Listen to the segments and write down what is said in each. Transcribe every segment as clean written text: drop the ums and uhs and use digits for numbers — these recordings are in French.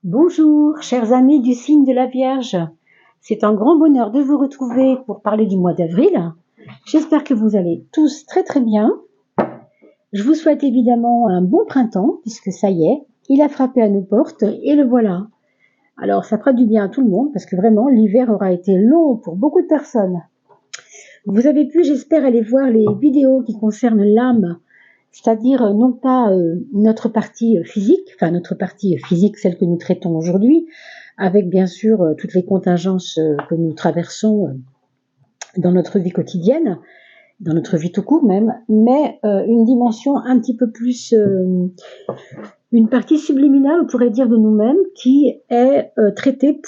Bonjour, chers amis du signe de la Vierge. C'est un grand bonheur de vous retrouver pour parler du mois d'avril. J'espère que vous allez tous très très bien. Je vous souhaite évidemment un bon printemps, puisque ça y est, il a frappé à nos portes et le voilà. Alors ça fera du bien à tout le monde, parce que vraiment l'hiver aura été long pour beaucoup de personnes. Vous avez pu, j'espère, aller voir les vidéos qui concernent l'âme, c'est-à-dire non pas notre partie physique, celle que nous traitons aujourd'hui, avec bien sûr toutes les contingences que nous traversons dans notre vie quotidienne, dans notre vie tout court même, mais une dimension un petit peu plus, une partie subliminale, on pourrait dire, de nous-mêmes, qui est traitée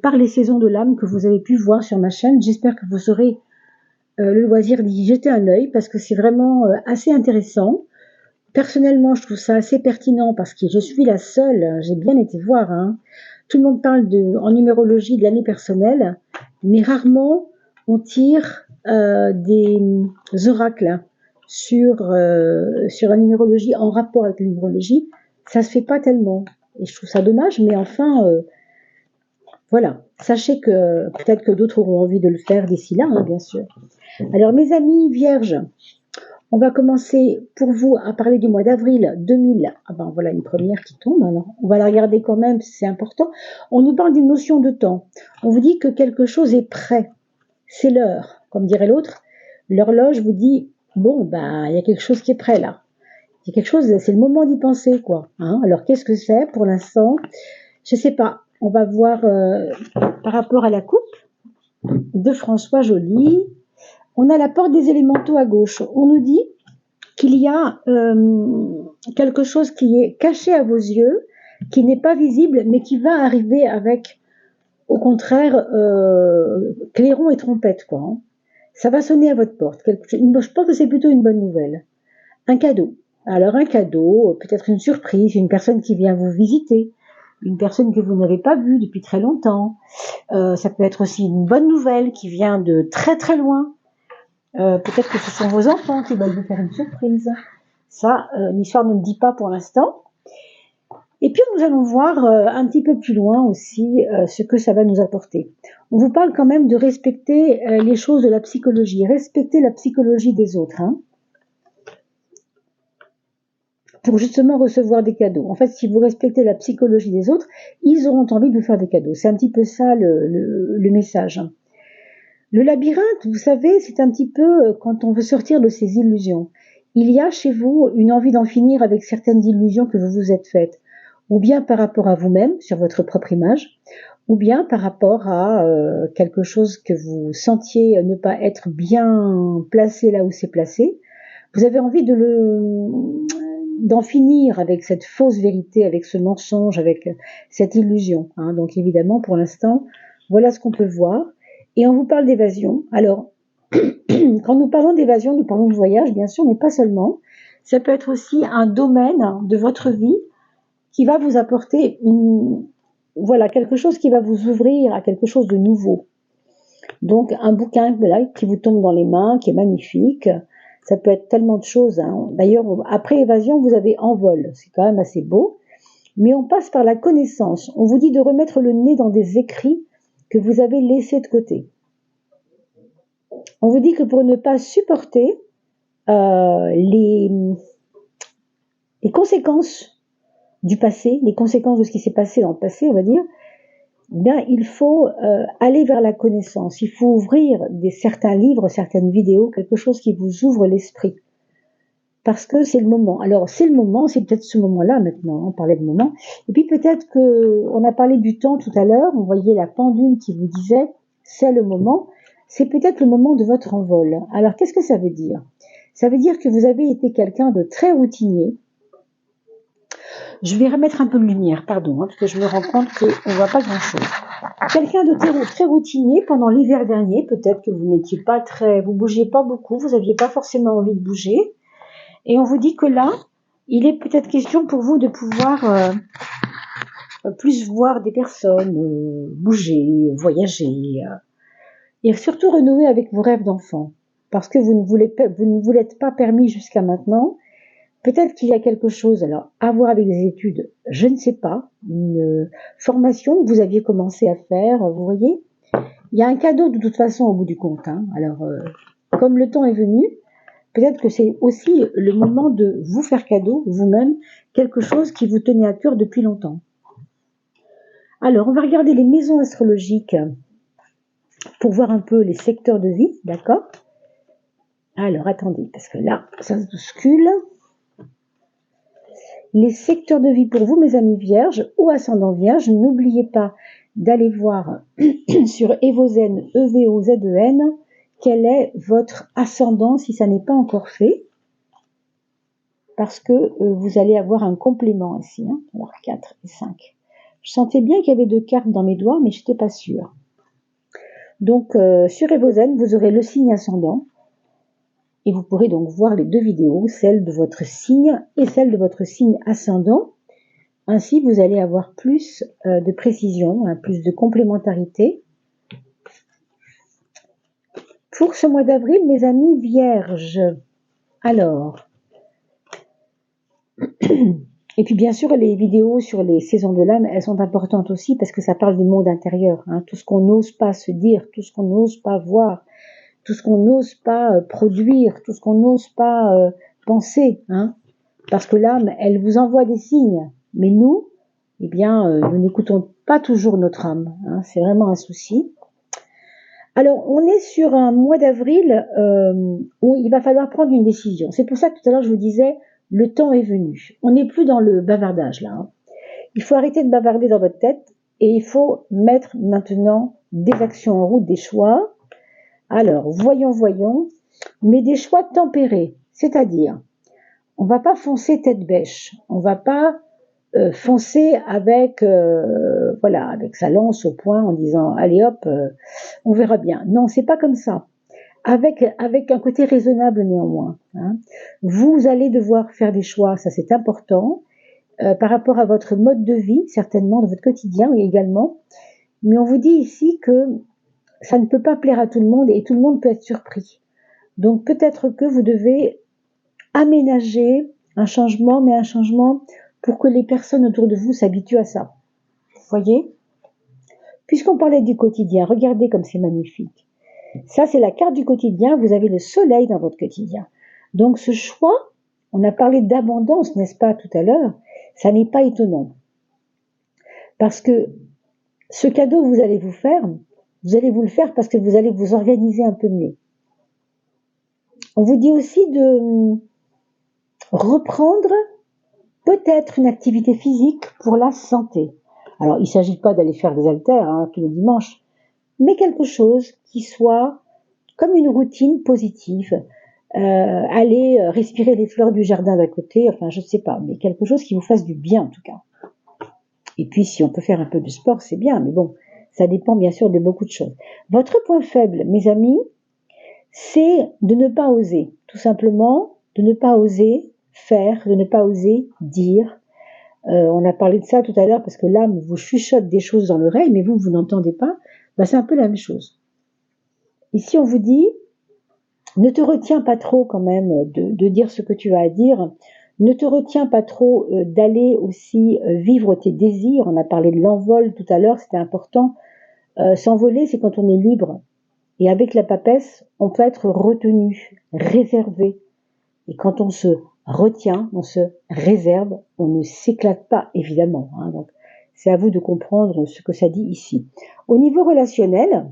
par les saisons de l'âme que vous avez pu voir sur ma chaîne. J'espère que vous aurez le loisir d'y jeter un œil, parce que c'est vraiment assez intéressant. Personnellement, je trouve ça assez pertinent, parce que je suis la seule, j'ai bien été voir, tout le monde parle en numérologie de l'année personnelle, mais rarement on tire des oracles sur la numérologie, en rapport avec la numérologie. Ça se fait pas tellement, et je trouve ça dommage, mais enfin, voilà. Sachez que peut-être que d'autres auront envie de le faire d'ici là, bien sûr. Alors mes amis vierges, on va commencer pour vous à parler du mois d'avril 2000. Ah ben voilà une première qui tombe, alors on va la regarder quand même, c'est important. On nous parle d'une notion de temps. On vous dit que quelque chose est prêt. C'est l'heure, comme dirait l'autre. L'horloge vous dit, bon, ben il y a quelque chose qui est prêt là. Il y a quelque chose, c'est le moment d'y penser, quoi. Alors qu'est-ce que c'est pour l'instant? Je sais pas. On va voir par rapport à la coupe de François Joly. On a la porte des élémentaux à gauche. On nous dit qu'il y a quelque chose qui est caché à vos yeux, qui n'est pas visible, mais qui va arriver avec, au contraire, clairon et trompette, quoi. Ça va sonner à votre porte. Je pense que c'est plutôt une bonne nouvelle. Un cadeau. Alors un cadeau, peut-être une surprise, une personne qui vient vous visiter, une personne que vous n'avez pas vue depuis très longtemps. Ça peut être aussi une bonne nouvelle qui vient de très très loin. Peut-être que ce sont vos enfants qui veulent vous faire une surprise. Ça, l'histoire ne le dit pas pour l'instant. Et puis nous allons voir un petit peu plus loin aussi ce que ça va nous apporter. On vous parle quand même de respecter les choses de la psychologie, respecter la psychologie des autres, pour justement recevoir des cadeaux. En fait, si vous respectez la psychologie des autres, ils auront envie de vous faire des cadeaux. C'est un petit peu ça le message. Le labyrinthe, vous savez, c'est un petit peu quand on veut sortir de ses illusions. Il y a chez vous une envie d'en finir avec certaines illusions que vous vous êtes faites, ou bien par rapport à vous-même, sur votre propre image, ou bien par rapport à quelque chose que vous sentiez ne pas être bien placé là où c'est placé. Vous avez envie d'en finir avec cette fausse vérité, avec ce mensonge, avec cette illusion. Donc évidemment, pour l'instant, voilà ce qu'on peut voir. Et on vous parle d'évasion. Alors, quand nous parlons d'évasion, nous parlons de voyage, bien sûr, mais pas seulement. Ça peut être aussi un domaine de votre vie qui va vous apporter quelque chose qui va vous ouvrir à quelque chose de nouveau. Donc, un bouquin qui vous tombe dans les mains, qui est magnifique. Ça peut être tellement de choses. D'ailleurs, après évasion, vous avez envol. C'est quand même assez beau. Mais on passe par la connaissance. On vous dit de remettre le nez dans des écrits que vous avez laissés de côté. On vous dit que pour ne pas supporter les conséquences du passé, les conséquences de ce qui s'est passé dans le passé, on va dire, il faut aller vers la connaissance. Il faut ouvrir certains livres, certaines vidéos, quelque chose qui vous ouvre l'esprit. Parce que c'est le moment. Alors, c'est le moment, c'est peut-être ce moment-là maintenant, on parlait de moment. Et puis peut-être on a parlé du temps tout à l'heure, on voyait la pendule qui vous disait, c'est le moment. C'est peut-être le moment de votre envol. Alors, qu'est-ce que ça veut dire? Ça veut dire que vous avez été quelqu'un de très routinier. Je vais remettre un peu de lumière, pardon, parce que je me rends compte qu'on ne voit pas grand-chose. Quelqu'un de très routinier pendant l'hiver dernier, peut-être que vous n'étiez pas vous bougiez pas beaucoup, vous n'aviez pas forcément envie de bouger. Et on vous dit que là, il est peut-être question pour vous de pouvoir plus voir des personnes, bouger, voyager, et surtout renouer avec vos rêves d'enfant. Parce que vous ne vous l'êtes pas permis jusqu'à maintenant. Peut-être qu'il y a quelque chose, alors à voir avec des études, je ne sais pas, une formation que vous aviez commencé à faire, vous voyez. Il y a un cadeau de toute façon au bout du compte. Hein. Alors, comme le temps est venu, peut-être que c'est aussi le moment de vous faire cadeau, vous-même, quelque chose qui vous tenait à cœur depuis longtemps. Alors, on va regarder les maisons astrologiques pour voir un peu les secteurs de vie, d'accord? Alors, attendez, parce que là, ça se bouscule. Les secteurs de vie pour vous, mes amis vierges ou ascendants vierges, n'oubliez pas d'aller voir sur Evozen, E-V-O-Z-E-N, quel est votre ascendant si ça n'est pas encore fait, parce que vous allez avoir un complément ici, hein, alors 4 et 5. Je sentais bien qu'il y avait 2 cartes dans mes doigts, mais je n'étais pas sûre. Donc, sur Evozen, vous aurez le signe ascendant, et vous pourrez donc voir les 2 vidéos, celle de votre signe et celle de votre signe ascendant. Ainsi, vous allez avoir plus de précision, hein, plus de complémentarité. Pour ce mois d'avril, mes amis vierges, alors, et puis bien sûr, les vidéos sur les saisons de l'âme, elles sont importantes aussi parce que ça parle du monde intérieur, hein, tout ce qu'on n'ose pas se dire, tout ce qu'on n'ose pas voir, tout ce qu'on n'ose pas produire, tout ce qu'on n'ose pas penser, hein, parce que l'âme, elle vous envoie des signes, mais nous, eh bien, nous n'écoutons pas toujours notre âme, hein, c'est vraiment un souci. Alors, on est sur un mois d'avril où il va falloir prendre une décision. C'est pour ça que tout à l'heure, je vous disais, le temps est venu. On n'est plus dans le bavardage, là. Hein. Il faut arrêter de bavarder dans votre tête et il faut mettre maintenant des actions en route, des choix. Alors, voyons, mais des choix tempérés. C'est-à-dire, on va pas foncer tête bêche. On va pas foncer avec voilà, avec sa lance au poing en disant allez hop, on verra bien. Non, c'est pas comme ça. Avec un côté raisonnable néanmoins. Hein. Vous allez devoir faire des choix, ça c'est important, par rapport à votre mode de vie, certainement dans votre quotidien également. Mais on vous dit ici que ça ne peut pas plaire à tout le monde et tout le monde peut être surpris. Donc peut-être que vous devez aménager un changement, mais un changement pour que les personnes autour de vous s'habituent à ça. Vous voyez? Puisqu'on parlait du quotidien, regardez comme c'est magnifique. Ça, c'est la carte du quotidien. Vous avez le soleil dans votre quotidien. Donc, ce choix, on a parlé d'abondance, n'est-ce pas, tout à l'heure? Ça n'est pas étonnant. Parce que ce cadeau que vous allez vous allez vous le faire parce que vous allez vous organiser un peu mieux. On vous dit aussi de reprendre peut-être une activité physique pour la santé. Alors, il ne s'agit pas d'aller faire des haltères hein, tous les dimanches, mais quelque chose qui soit comme une routine positive. Aller respirer les fleurs du jardin d'à côté, enfin je ne sais pas, mais quelque chose qui vous fasse du bien en tout cas. Et puis si on peut faire un peu de sport, c'est bien, mais bon, ça dépend bien sûr de beaucoup de choses. Votre point faible, mes amis, c'est de ne pas oser, tout simplement, de ne pas oser faire, de ne pas oser dire. On a parlé de ça tout à l'heure parce que l'âme vous chuchote des choses dans l'oreille, mais vous n'entendez pas. Ben, c'est un peu la même chose. Ici, on vous dit, ne te retiens pas trop quand même de dire ce que tu as à dire. Ne te retiens pas trop d'aller aussi vivre tes désirs. On a parlé de l'envol tout à l'heure, c'était important. S'envoler, c'est quand on est libre. Et avec la papesse, on peut être retenu, réservé. Et quand on se retient, on se réserve, on ne s'éclate pas, évidemment. Hein. Donc, c'est à vous de comprendre ce que ça dit ici. Au niveau relationnel,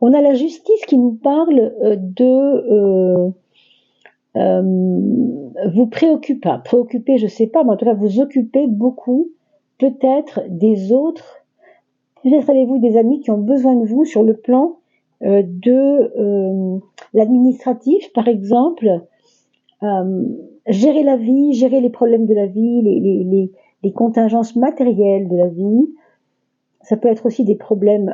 on a la justice qui nous parle de vous préoccuper, je sais pas, mais en tout cas vous occupez beaucoup, peut-être des autres. Peut-être avez-vous des amis qui ont besoin de vous sur le plan de l'administratif, par exemple, gérer la vie, gérer les problèmes de la vie, les contingences matérielles de la vie. Ça peut être aussi des problèmes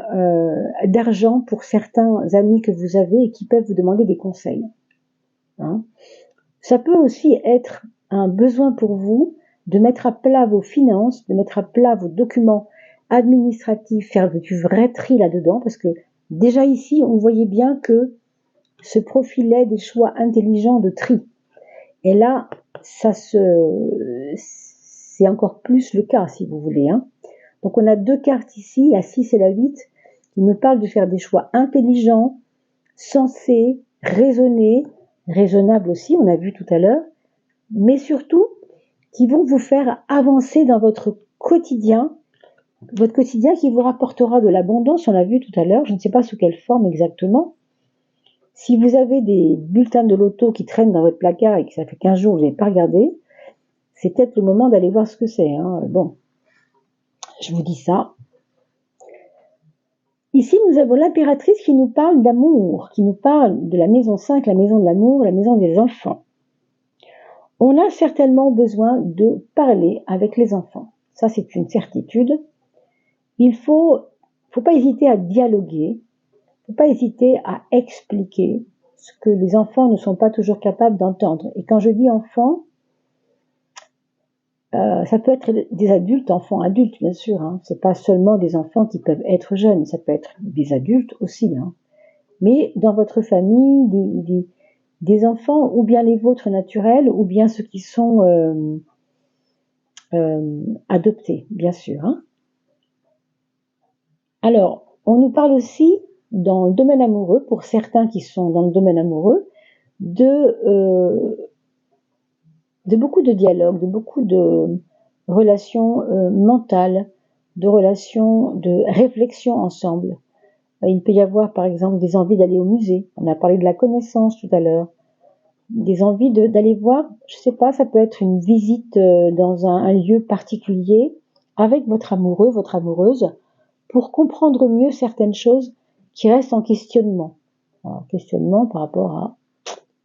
d'argent pour certains amis que vous avez et qui peuvent vous demander des conseils. Hein. Ça peut aussi être un besoin pour vous de mettre à plat vos finances, de mettre à plat vos documents administratifs, faire du vrai tri là-dedans, parce que déjà ici, on voyait bien que se profilaient des choix intelligents de tri. Et là, c'est encore plus le cas, si vous voulez. Hein. Donc on a 2 cartes ici, la 6 et la 8, qui nous parlent de faire des choix intelligents, sensés, raisonnés, raisonnables aussi, on a vu tout à l'heure, mais surtout qui vont vous faire avancer dans votre quotidien qui vous rapportera de l'abondance, on l'a vu tout à l'heure, je ne sais pas sous quelle forme exactement. Si vous avez des bulletins de loto qui traînent dans votre placard et que ça fait 15 jours que vous n'avez pas regardé, c'est peut-être le moment d'aller voir ce que c'est. Hein. Bon, je vous dis ça. Ici, nous avons l'impératrice qui nous parle d'amour, qui nous parle de la maison 5, la maison de l'amour, la maison des enfants. On a certainement besoin de parler avec les enfants. Ça, c'est une certitude. Il faut pas hésiter à dialoguer, faut pas hésiter à expliquer ce que les enfants ne sont pas toujours capables d'entendre. Et quand je dis enfants, ça peut être des adultes, enfants adultes, bien sûr. Hein. C'est pas seulement des enfants qui peuvent être jeunes, ça peut être des adultes aussi. Hein. Mais dans votre famille, des enfants, ou bien les vôtres naturels, ou bien ceux qui sont adoptés, bien sûr. Hein. Alors, on nous parle aussi, dans le domaine amoureux, pour certains qui sont dans le domaine amoureux, de beaucoup de dialogues, de beaucoup de relations mentales, de relations de réflexion ensemble. Il peut y avoir par exemple des envies d'aller au musée, on a parlé de la connaissance tout à l'heure, des envies d'aller voir, je sais pas, ça peut être une visite dans un lieu particulier avec votre amoureux, votre amoureuse, pour comprendre mieux certaines choses qui restent en questionnement. Alors, questionnement par rapport à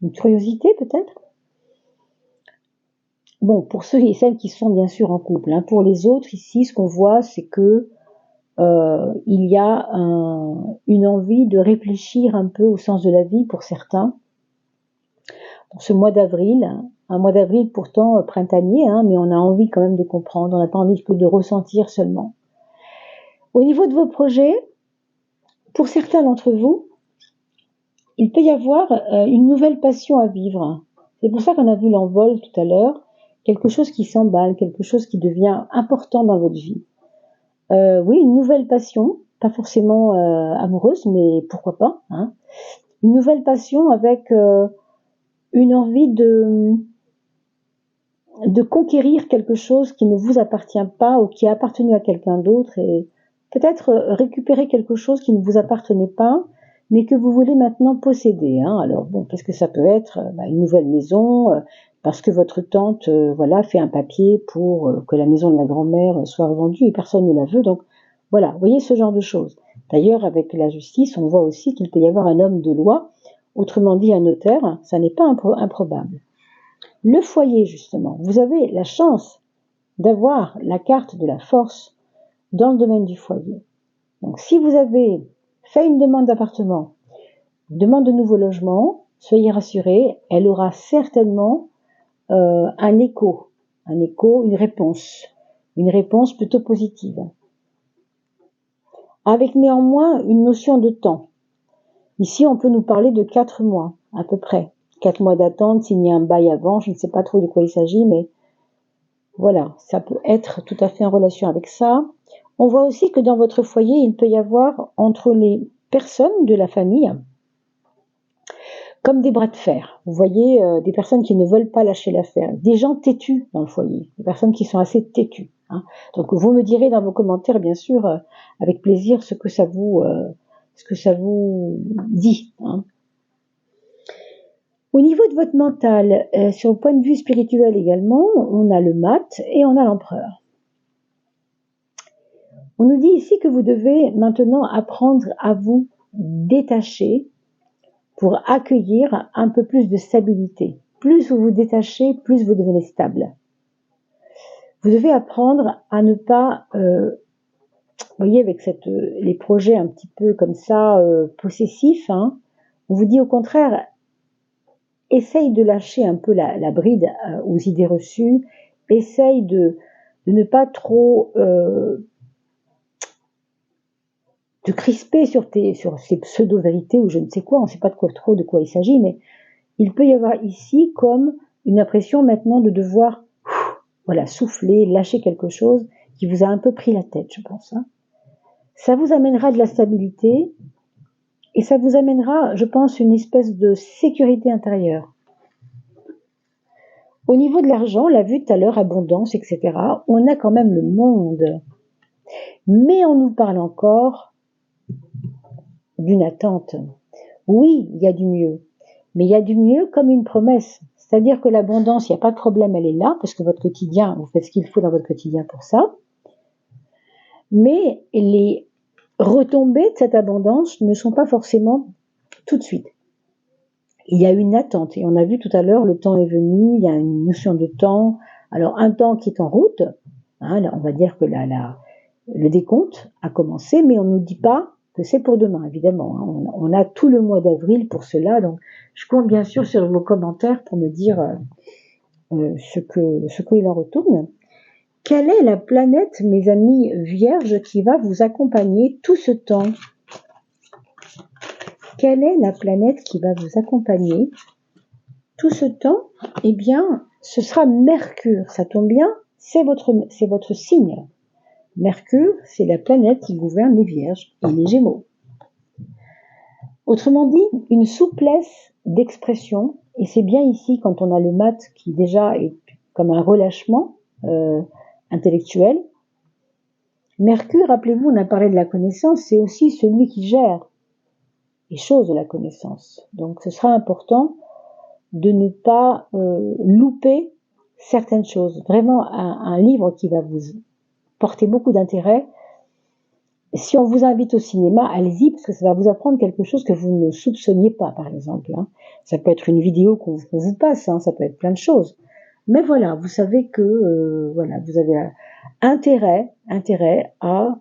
une curiosité peut-être. Bon, pour ceux et celles qui sont bien sûr en couple. Hein. Pour les autres, ici, ce qu'on voit, c'est que il y a une envie de réfléchir un peu au sens de la vie pour certains. Pour ce mois d'avril, un mois d'avril pourtant printanier, hein, mais on a envie quand même de comprendre, on n'a pas envie que de ressentir seulement. Au niveau de vos projets, pour certains d'entre vous, il peut y avoir une nouvelle passion à vivre. C'est pour ça qu'on a vu l'envol tout à l'heure, quelque chose qui s'emballe, quelque chose qui devient important dans votre vie. Oui, une nouvelle passion, pas forcément amoureuse, mais pourquoi pas. Hein. Une nouvelle passion avec une envie de conquérir quelque chose qui ne vous appartient pas ou qui a appartenu à quelqu'un d'autre et peut-être récupérer quelque chose qui ne vous appartenait pas, mais que vous voulez maintenant posséder. Hein. Alors bon, qu'est-ce que ça peut être? Une nouvelle maison, parce que votre tante voilà, fait un papier pour que la maison de la grand-mère soit revendue et personne ne la veut. Donc voilà, vous voyez ce genre de choses. D'ailleurs, avec la justice, on voit aussi qu'il peut y avoir un homme de loi, autrement dit un notaire, ça n'est pas improbable. Le foyer, justement, vous avez la chance d'avoir la carte de la force dans le domaine du foyer. Donc si vous avez fait une demande d'appartement, une demande de nouveau logement, soyez rassurés, elle aura certainement un écho, une réponse plutôt positive. Avec néanmoins une notion de temps. Ici, on peut nous parler de 4 mois, à peu près. 4 mois d'attente, signer un bail avant, je ne sais pas trop de quoi il s'agit, mais voilà, ça peut être tout à fait en relation avec ça. On voit aussi que dans votre foyer, il peut y avoir entre les personnes de la famille comme des bras de fer. Vous voyez, des personnes qui ne veulent pas lâcher l'affaire, des gens têtus dans le foyer, des personnes qui sont assez têtues. Hein. Donc vous me direz dans vos commentaires, bien sûr, avec plaisir, ce que ça vous dit. Hein. Au niveau de votre mental, sur le point de vue spirituel également, on a le mat et on a l'empereur. On nous dit ici que vous devez maintenant apprendre à vous détacher pour accueillir un peu plus de stabilité. Plus vous vous détachez, plus vous devenez stable. Vous devez apprendre à ne pas, vous voyez, avec les projets un petit peu comme ça, possessifs, hein, on vous dit au contraire, essaye de lâcher un peu la bride aux idées reçues, essaye de ne pas trop te crisper sur ces pseudo-vérités ou je ne sais quoi, on ne sait pas trop de quoi il s'agit, mais il peut y avoir ici comme une impression maintenant de devoir voilà, souffler, lâcher quelque chose qui vous a un peu pris la tête, je pense. Hein. Ça vous amènera de la stabilité et ça vous amènera, je pense, une espèce de sécurité intérieure. Au niveau de l'argent, on l'a vu tout à l'heure, abondance, etc., on a quand même le monde. Mais on nous parle encore d'une attente. Oui, il y a du mieux. Mais il y a du mieux comme une promesse. C'est-à-dire que l'abondance, il n'y a pas de problème, elle est là, parce que votre quotidien, vous faites ce qu'il faut dans votre quotidien pour ça. Mais les retombées de cette abondance ne sont pas forcément tout de suite. Il y a une attente. Et on a vu tout à l'heure, le temps est venu, il y a une notion de temps. Alors, un temps qui est en route, hein, là, on va dire que le décompte a commencé, mais on ne nous dit pas que c'est pour demain, évidemment. Hein. On a tout le mois d'avril pour cela, donc je compte bien sûr sur vos commentaires pour me dire ce qu'il en retourne. Quelle est la planète, mes amis vierges, qui va vous accompagner tout ce temps? Quelle est la planète qui va vous accompagner tout ce temps? Eh bien, ce sera Mercure. Ça tombe bien, c'est votre signe. Mercure, c'est la planète qui gouverne les Vierges et les Gémeaux. Autrement dit, une souplesse d'expression, et c'est bien ici quand on a le mat qui déjà est comme un relâchement intellectuel. Mercure, rappelez-vous, on a parlé de la connaissance, c'est aussi celui qui gère les choses de la connaissance. Donc ce sera important de ne pas louper certaines choses. Vraiment un livre qui va vous porter beaucoup d'intérêt. Si on vous invite au cinéma, allez-y, parce que ça va vous apprendre quelque chose que vous ne soupçonniez pas, par exemple. Hein. Ça peut être une vidéo qu'on vous passe, hein, ça peut être plein de choses. Mais voilà, vous savez que voilà, vous avez intérêt à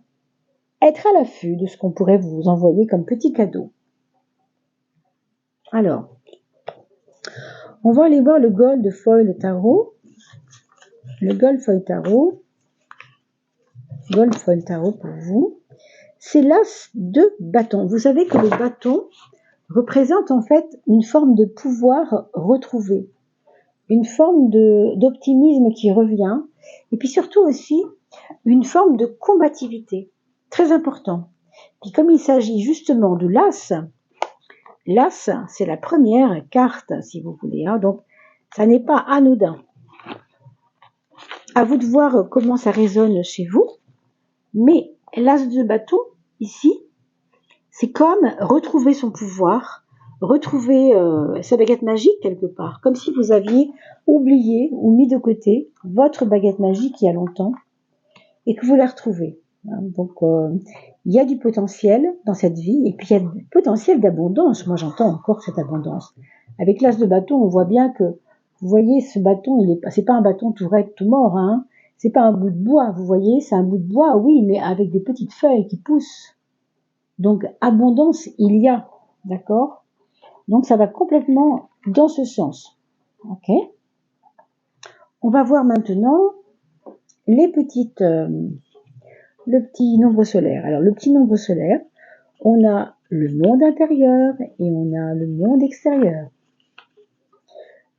être à l'affût de ce qu'on pourrait vous envoyer comme petit cadeau. Alors, on va aller voir le Gold Foil Tarot. Le Gold Foil Tarot. Gold Foil Tarot pour vous. C'est l'as de bâton. Vous savez que le bâton représente en fait une forme de pouvoir retrouvé, une forme d'optimisme qui revient, et puis surtout aussi une forme de combativité, très important. Puis comme il s'agit justement de l'as, l'as c'est la première carte, si vous voulez, hein, donc ça n'est pas anodin. À vous de voir comment ça résonne chez vous, mais l'as de bâton, ici, c'est comme retrouver son pouvoir, retrouver sa baguette magique quelque part, comme si vous aviez oublié ou mis de côté votre baguette magique il y a longtemps et que vous la retrouvez. Donc il y a du potentiel dans cette vie et puis il y a du potentiel d'abondance. Moi j'entends encore cette abondance. Avec l'as de bâton, on voit bien que, vous voyez, ce bâton, c'est pas un bâton tout raide, tout mort, hein. C'est pas un bout de bois, vous voyez, c'est un bout de bois, oui, mais avec des petites feuilles qui poussent. Donc, abondance, il y a, d'accord? Donc, ça va complètement dans ce sens, ok? On va voir maintenant le petit nombre solaire. Alors, le petit nombre solaire, on a le monde intérieur et on a le monde extérieur.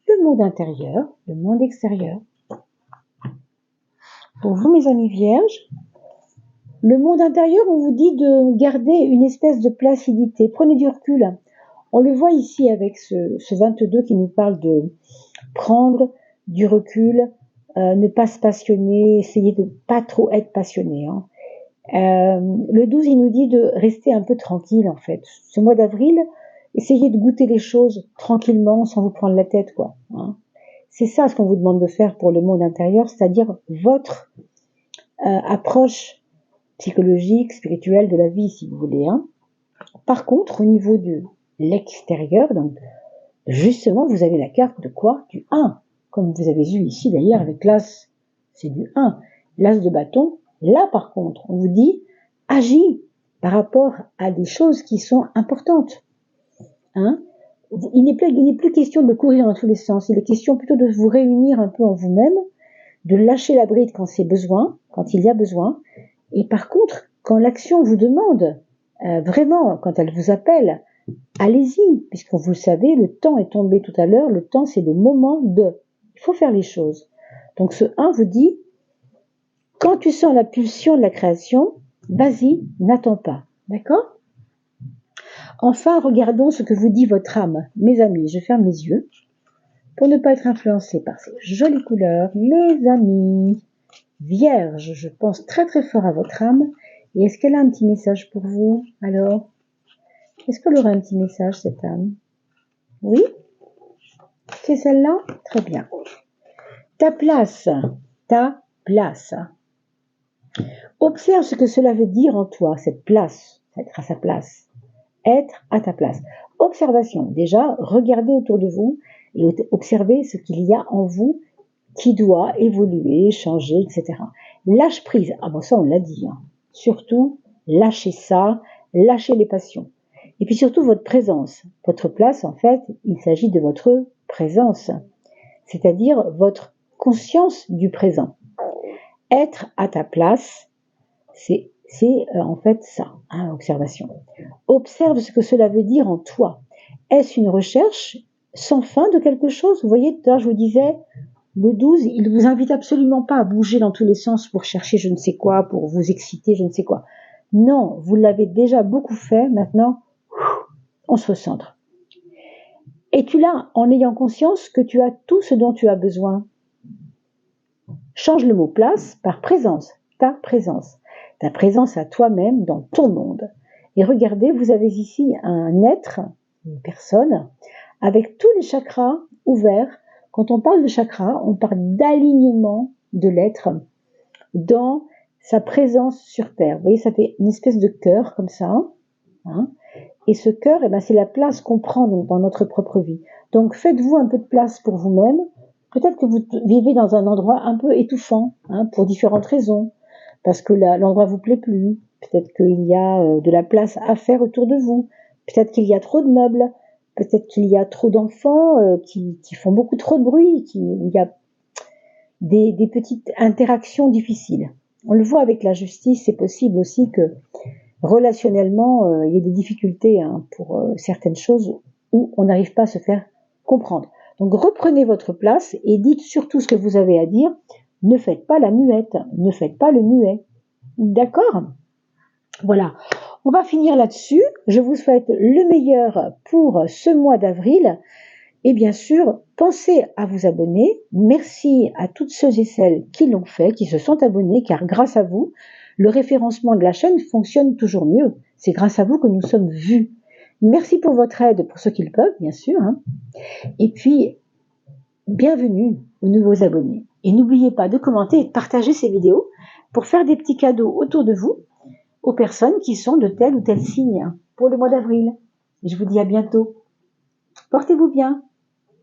Le monde intérieur, le monde extérieur. Pour vous, mes amis vierges, le monde intérieur, on vous dit de garder une espèce de placidité. Prenez du recul. On le voit ici avec ce 22 qui nous parle de prendre du recul, ne pas se passionner, essayer de pas trop être passionné. Hein. Le 12, il nous dit de rester un peu tranquille en fait. Ce mois d'avril, essayez de goûter les choses tranquillement sans vous prendre la tête, quoi. Hein. C'est ça ce qu'on vous demande de faire pour le monde intérieur, c'est-à-dire votre approche psychologique, spirituelle de la vie, si vous voulez. Hein. Par contre, au niveau de l'extérieur, donc justement, vous avez la carte de quoi? Du 1, comme vous avez vu ici d'ailleurs avec l'as, c'est du 1. L'as de bâton, là par contre, on vous dit, agis par rapport à des choses qui sont importantes. Hein? Il n'est plus question de courir dans tous les sens, il est question plutôt de vous réunir un peu en vous-même, de lâcher la bride quand c'est besoin, quand il y a besoin, et par contre, quand l'action vous demande, vraiment, quand elle vous appelle, allez-y, puisque vous le savez, le temps est tombé tout à l'heure, le temps c'est le moment de, Il faut faire les choses. Donc ce 1 vous dit, quand tu sens la pulsion de la création, vas-y, n'attends pas. D'accord? Enfin, regardons ce que vous dit votre âme. Mes amis, je ferme les yeux pour ne pas être influencé par ces jolies couleurs. Mes amis, Vierge, je pense très très fort à votre âme. Et est-ce qu'elle a un petit message pour vous? Alors, est-ce qu'elle aura un petit message, cette âme? Oui? C'est celle-là? Très bien. Ta place, ta place. Observe ce que cela veut dire en toi, cette place, être à sa place, être à ta place. Observation, déjà, regardez autour de vous et observez ce qu'il y a en vous qui doit évoluer, changer, etc. Lâche prise, ah bon ça on l'a dit, hein. Surtout, lâchez ça, lâchez les passions. Et puis surtout votre présence. Votre place, en fait, il s'agit de votre présence, c'est-à-dire votre conscience du présent. Être à ta place, c'est en fait ça, hein, observation. Observe ce que cela veut dire en toi. Est-ce une recherche sans fin de quelque chose? Vous voyez, tout à l'heure je vous disais, le 12, il ne vous invite absolument pas à bouger dans tous les sens pour chercher je ne sais quoi, pour vous exciter, je ne sais quoi. Non, vous l'avez déjà beaucoup fait, maintenant, on se recentre. Es-tu là en ayant conscience que tu as tout ce dont tu as besoin? Change le mot place par présence, ta présence à toi-même dans ton monde. Et regardez, vous avez ici un être, une personne, avec tous les chakras ouverts. Quand on parle de chakras, on parle d'alignement de l'être dans sa présence sur Terre. Vous voyez, ça fait une espèce de cœur comme ça. Hein, et ce cœur, eh ben, c'est la place qu'on prend dans notre propre vie. Donc faites-vous un peu de place pour vous-même. Peut-être que vous vivez dans un endroit un peu étouffant, hein, pour différentes raisons. Parce que l'endroit vous plaît plus. Peut-être qu'il y a de la place à faire autour de vous. Peut-être qu'il y a trop de meubles. Peut-être qu'il y a trop d'enfants qui font beaucoup trop de bruit, où il y a des petites interactions difficiles. On le voit avec la justice, c'est possible aussi que relationnellement, il y ait des difficultés, hein, pour certaines choses où on n'arrive pas à se faire comprendre. Donc reprenez votre place et dites surtout ce que vous avez à dire. Ne faites pas la muette, ne faites pas le muet. D'accord? Voilà. On va finir là-dessus. Je vous souhaite le meilleur pour ce mois d'avril. Et bien sûr, pensez à vous abonner. Merci à toutes ceux et celles qui l'ont fait, qui se sont abonnés, car grâce à vous, le référencement de la chaîne fonctionne toujours mieux. C'est grâce à vous que nous sommes vus. Merci pour votre aide, pour ceux qui le peuvent, bien sûr. Hein. Et puis, bienvenue aux nouveaux abonnés. Et n'oubliez pas de commenter et de partager ces vidéos pour faire des petits cadeaux autour de vous aux personnes qui sont de tel ou tel signe pour le mois d'avril. Et je vous dis à bientôt. Portez-vous bien.